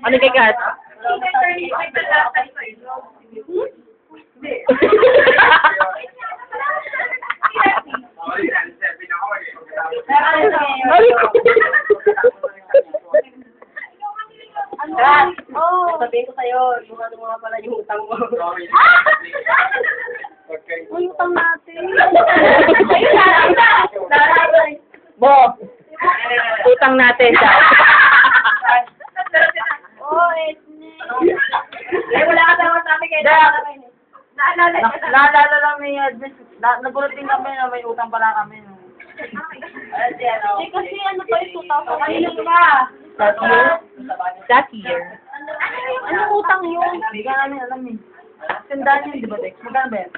Ano kay Kat? Sabihin ko sa'yo, yung ano nga pala yung utang mo. Uy, utang natin. Bo! Utang natin siya. Eh, wala ka daw sa amin kayo. Naalala lang ni Edwin. Nagulat din kami na may utang pala kami. Kasi ano pa yung 2,000? Kanino ba? Last year. Anong utang yun? Hindi ka namin alam eh. Tandaan yun, di ba, Dex? Magkano ba yan?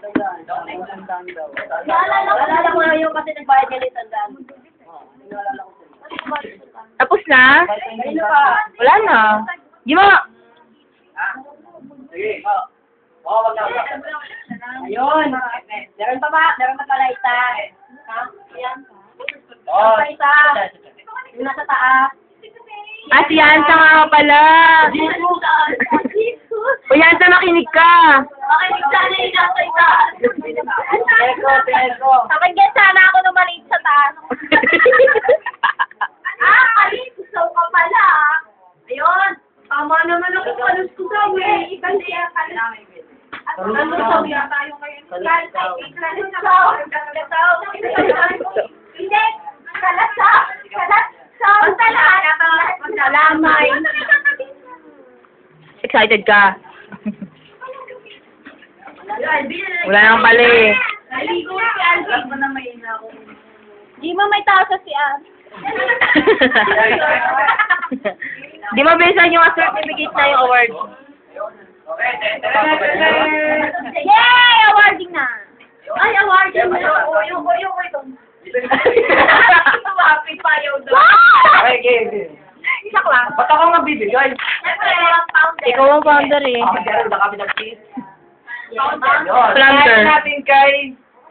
Tandaan daw. Naalala ko na yun kasi nagbayad ka ni Tandaan. Tapos na? Kanino pa? Wala na. Di mo! Ayun. Meron pa ba? Meron pa pala isa. Ha? Ayan. Meron pa isa. Yung nasa taas. Ah, si Yansa nga pala. O Yansa, makinig ka. Makinig sana yung nasa itaas. Pero. Pakinggan sana ako nung maliit sa taas. Alin, gusto ka pala. Ayun. Tama naman ako palos ko daw eh. Kasi at ano sabi tayo ngayon? Kalasaw. Hindi. Kalasaw. Lamay. Excited ka. Wala nang pala eh. Naligo si Alvin. Di mo may tao sa si Al. Di mo bilisan yung certificate na yung award. Yay! Awarding na! Ay, awarding na! Yung ito. Tumapit pa yun doon. Okay, game. Isak lang. Ba't ako nga bibigay? Siyempre, founder. Ikaw ang founder eh. Ako dyan, na kami nag-cheese. Founder. Yun. Flounder. Kaya natin kay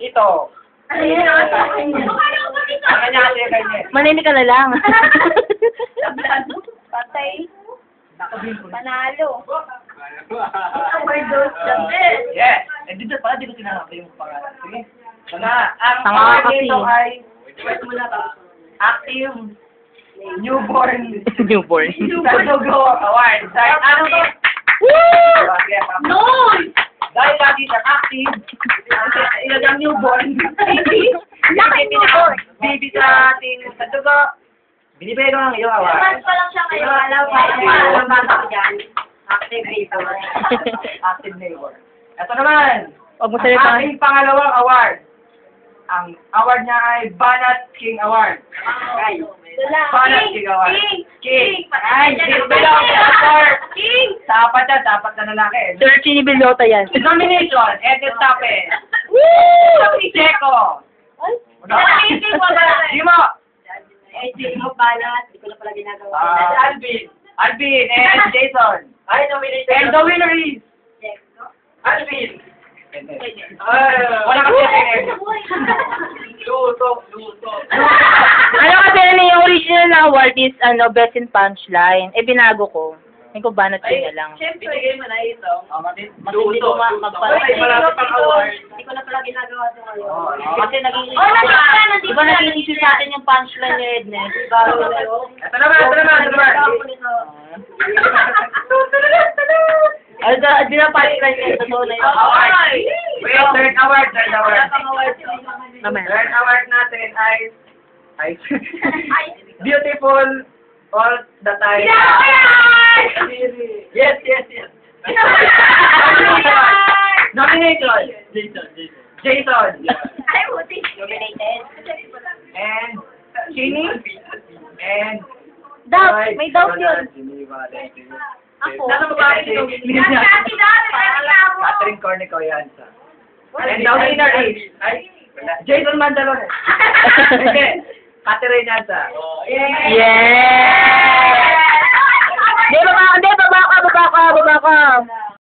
ito. Ayun na sa akin. Mukha ko dito. Kanya natin kanya. Manini ka na lang. Patay. Nakabihin Panalo. Yes. Eh, dito pala, dito tinanap yung pangalan. Sige. Mga, ang Tanga award kasi. nito ay Active Newborn Newborn. Sadugo Award. Dahil ano to? Woo! Noy! Dahil lagi siyang active, ilan ang newborn, baby sa ating sadugo, binibigay ko ng iyong award. Mas pa lang siya ngayon. Alam mo, alam bata ko dyan. Active dito. Active neighbor. Ito naman, Huwag mo ang salita. aking pangalawang award. Ang award niya ay Banat King Award. Banat King Award. King. Ay, King Bilog. King! Dapat yan, dapat na lalaki. Sir Chini Bilota yan. Nomination, Edith Tape. Woo! Checo. King mo ba? Dimo. King mo balat. Hindi ko na pala ginagawa. Alvin and Jason. Ay, nominated. And the winner is Alvin. Wala kasi Luto. Ano kasi na yung original na award is best in punchline. Eh binago ko. Hindi ko banat yun na lang. Siyempre, bigay mo na ito. Mas hindi ko Hindi ko na pala ginagawa ito ngayon. Kasi naging nandito Diba na. naging-issue sa atin yung punchline ni Ednes? Ito Ay, di na punchline niya. Totoo na yun. Wait, third award. Mamaya. Third award natin ay beautiful all the time. Yes. Nomination. Jason. Ay, buti. Nominated. And Chini. And Doubt. May doubt yun. Ako. Catherine Cornico Yansa. And the winner is Jason Mandalone. Okay. Catherine Yansa. Yeah! Hindi, baba ka! Baba ka!